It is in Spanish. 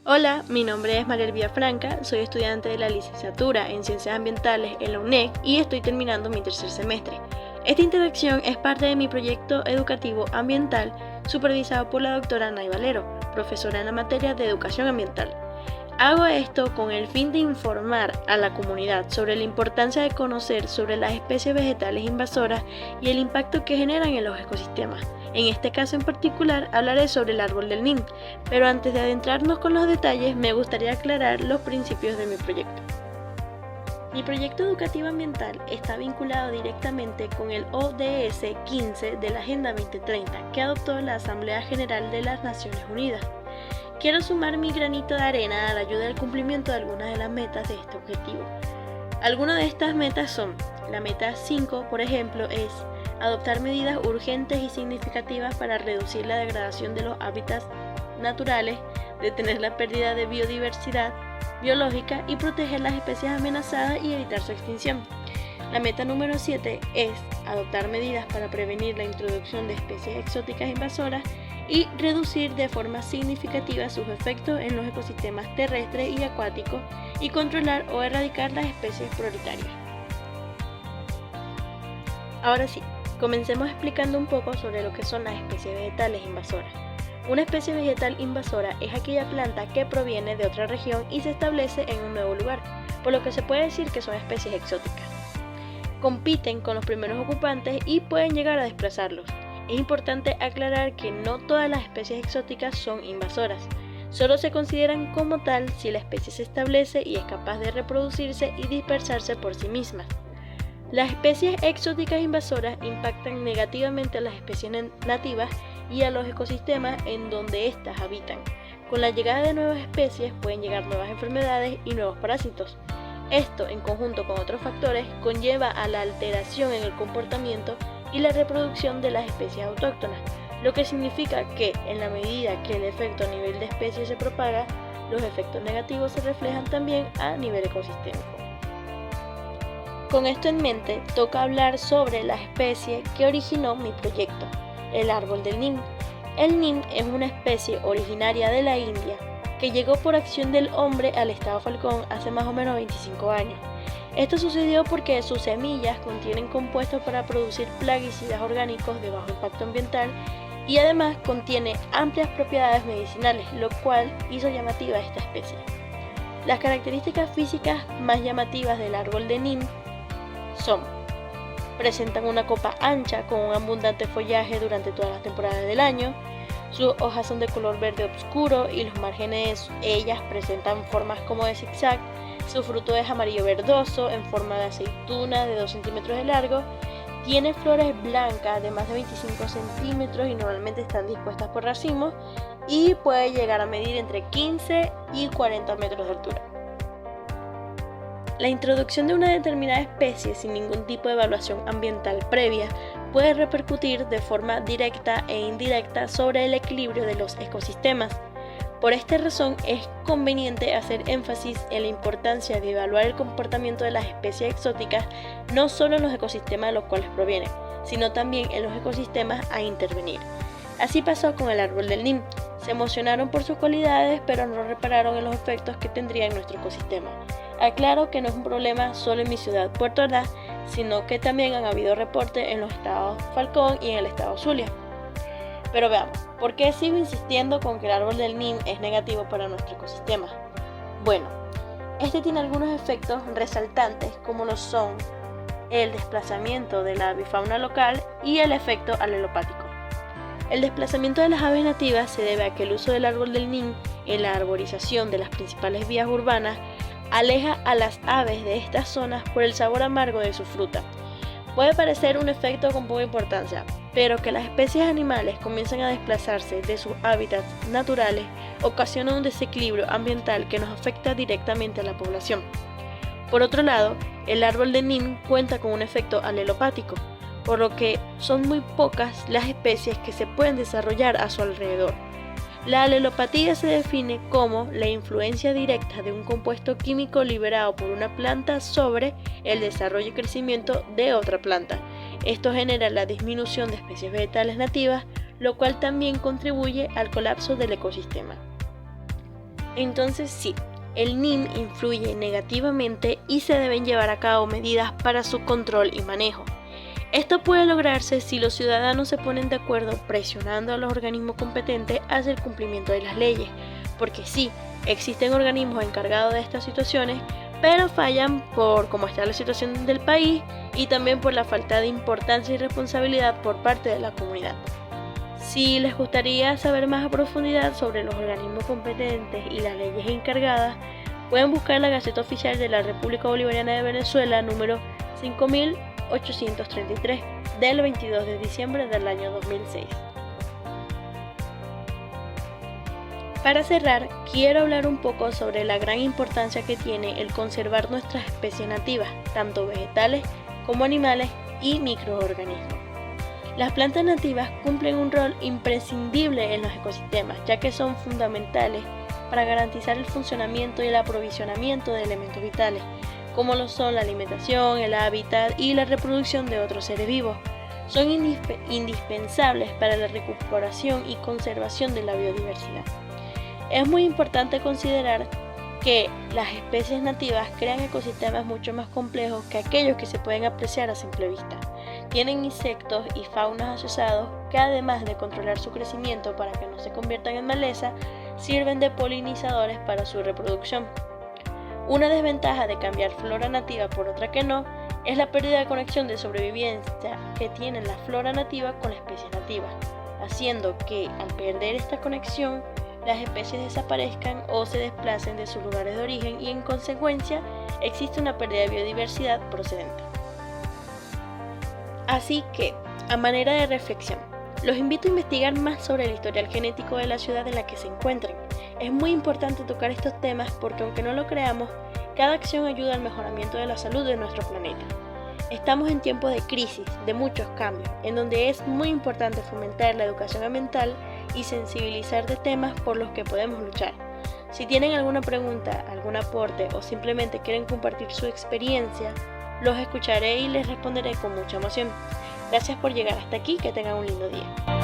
Hola, mi nombre es Mariel Villafranca, soy estudiante de la licenciatura en Ciencias Ambientales en la UNED y estoy terminando mi tercer semestre. Esta interacción es parte de mi proyecto educativo ambiental supervisado por la doctora Nay Valero, profesora en la materia de educación ambiental. Hago esto con el fin de informar a la comunidad sobre la importancia de conocer sobre las especies vegetales invasoras y el impacto que generan en los ecosistemas. En este caso en particular hablaré sobre el árbol del Nim, pero antes de adentrarnos con los detalles me gustaría aclarar los principios de mi proyecto. Mi proyecto educativo ambiental está vinculado directamente con el ODS 15 de la Agenda 2030 que adoptó la Asamblea General de las Naciones Unidas. Quiero sumar mi granito de arena a la ayuda al cumplimiento de algunas de las metas de este objetivo. Algunas de estas metas son: la meta 5, por ejemplo, es adoptar medidas urgentes y significativas para reducir la degradación de los hábitats naturales, detener la pérdida de biodiversidad biológica y proteger las especies amenazadas y evitar su extinción. La meta número 7 es adoptar medidas para prevenir la introducción de especies exóticas invasoras y reducir de forma significativa sus efectos en los ecosistemas terrestres y acuáticos y controlar o erradicar las especies prioritarias. Ahora sí, comencemos explicando un poco sobre lo que son las especies vegetales invasoras. Una especie vegetal invasora es aquella planta que proviene de otra región y se establece en un nuevo lugar, por lo que se puede decir que son especies exóticas. Compiten con los primeros ocupantes y pueden llegar a desplazarlos. Es importante aclarar que no todas las especies exóticas son invasoras, solo se consideran como tal si la especie se establece y es capaz de reproducirse y dispersarse por sí mismas. Las especies exóticas invasoras impactan negativamente a las especies nativas y a los ecosistemas en donde éstas habitan. Con la llegada de nuevas especies pueden llegar nuevas enfermedades y nuevos parásitos. Esto, en conjunto con otros factores, conlleva a la alteración en el comportamiento y la reproducción de las especies autóctonas, lo que significa que, en la medida que el efecto a nivel de especie se propaga, los efectos negativos se reflejan también a nivel ecosistémico. Con esto en mente, toca hablar sobre la especie que originó mi proyecto, el árbol del Nim. El Nim es una especie originaria de la India que llegó por acción del hombre al estado Falcón hace más o menos 25 años. Esto sucedió porque sus semillas contienen compuestos para producir plaguicidas orgánicos de bajo impacto ambiental y además contiene amplias propiedades medicinales, lo cual hizo llamativa a esta especie. Las características físicas más llamativas del árbol de Nim presentan una copa ancha con un abundante follaje durante todas las temporadas del año, sus hojas son de color verde oscuro y los márgenes de ellas presentan formas como de zigzag, su fruto es amarillo verdoso en forma de aceituna de 2 centímetros de largo, tiene flores blancas de más de 25 centímetros y normalmente están dispuestas por racimos y puede llegar a medir entre 15 y 40 metros de altura. La introducción de una determinada especie sin ningún tipo de evaluación ambiental previa puede repercutir de forma directa e indirecta sobre el equilibrio de los ecosistemas. Por esta razón es conveniente hacer énfasis en la importancia de evaluar el comportamiento de las especies exóticas no solo en los ecosistemas de los cuales provienen, sino también en los ecosistemas a intervenir. Así pasó con el árbol del Nim. Se emocionaron por sus cualidades, pero no repararon en los efectos que tendría en nuestro ecosistema. Aclaro que no es un problema solo en mi ciudad, Puerto Ordaz, sino que también han habido reportes en los estados Falcón y en el estado Zulia. Pero veamos, ¿por qué sigo insistiendo con que el árbol del Nim es negativo para nuestro ecosistema? Bueno, este tiene algunos efectos resaltantes como lo son el desplazamiento de la avifauna local y el efecto alelopático. El desplazamiento de las aves nativas se debe a que el uso del árbol del Nim en la arborización de las principales vías urbanas aleja a las aves de estas zonas por el sabor amargo de su fruta. Puede parecer un efecto con poca importancia, pero que las especies animales comiencen a desplazarse de sus hábitats naturales ocasiona un desequilibrio ambiental que nos afecta directamente a la población. Por otro lado, el árbol de Nim cuenta con un efecto alelopático, por lo que son muy pocas las especies que se pueden desarrollar a su alrededor. La alelopatía se define como la influencia directa de un compuesto químico liberado por una planta sobre el desarrollo y crecimiento de otra planta. Esto genera la disminución de especies vegetales nativas, lo cual también contribuye al colapso del ecosistema. Entonces sí, el NIM influye negativamente y se deben llevar a cabo medidas para su control y manejo. Esto puede lograrse si los ciudadanos se ponen de acuerdo presionando a los organismos competentes hacia el cumplimiento de las leyes, porque sí, existen organismos encargados de estas situaciones, pero fallan por cómo está la situación del país y también por la falta de importancia y responsabilidad por parte de la comunidad. Si les gustaría saber más a profundidad sobre los organismos competentes y las leyes encargadas, pueden buscar la Gaceta Oficial de la República Bolivariana de Venezuela número 5833 del 22 de diciembre del año 2006. Para cerrar, quiero hablar un poco sobre la gran importancia que tiene el conservar nuestras especies nativas, tanto vegetales como animales y microorganismos. Las plantas nativas cumplen un rol imprescindible en los ecosistemas, ya que son fundamentales para garantizar el funcionamiento y el aprovisionamiento de elementos vitales, como lo son la alimentación, el hábitat y la reproducción de otros seres vivos. Son indispensables para la recuperación y conservación de la biodiversidad. Es muy importante considerar que las especies nativas crean ecosistemas mucho más complejos que aquellos que se pueden apreciar a simple vista. Tienen insectos y faunas asociados que, además de controlar su crecimiento para que no se conviertan en maleza, sirven de polinizadores para su reproducción. Una desventaja de cambiar flora nativa por otra que no es la pérdida de conexión de sobrevivencia que tiene la flora nativa con la especie nativa, haciendo que, al perder esta conexión, las especies desaparezcan o se desplacen de sus lugares de origen y, en consecuencia, existe una pérdida de biodiversidad procedente. Así que, a manera de reflexión, los invito a investigar más sobre el historial genético de la ciudad en la que se encuentren. Es muy importante tocar estos temas porque, aunque no lo creamos, cada acción ayuda al mejoramiento de la salud de nuestro planeta. Estamos en tiempos de crisis, de muchos cambios, en donde es muy importante fomentar la educación ambiental y sensibilizar de temas por los que podemos luchar. Si tienen alguna pregunta, algún aporte o simplemente quieren compartir su experiencia, los escucharé y les responderé con mucha emoción. Gracias por llegar hasta aquí, que tengan un lindo día.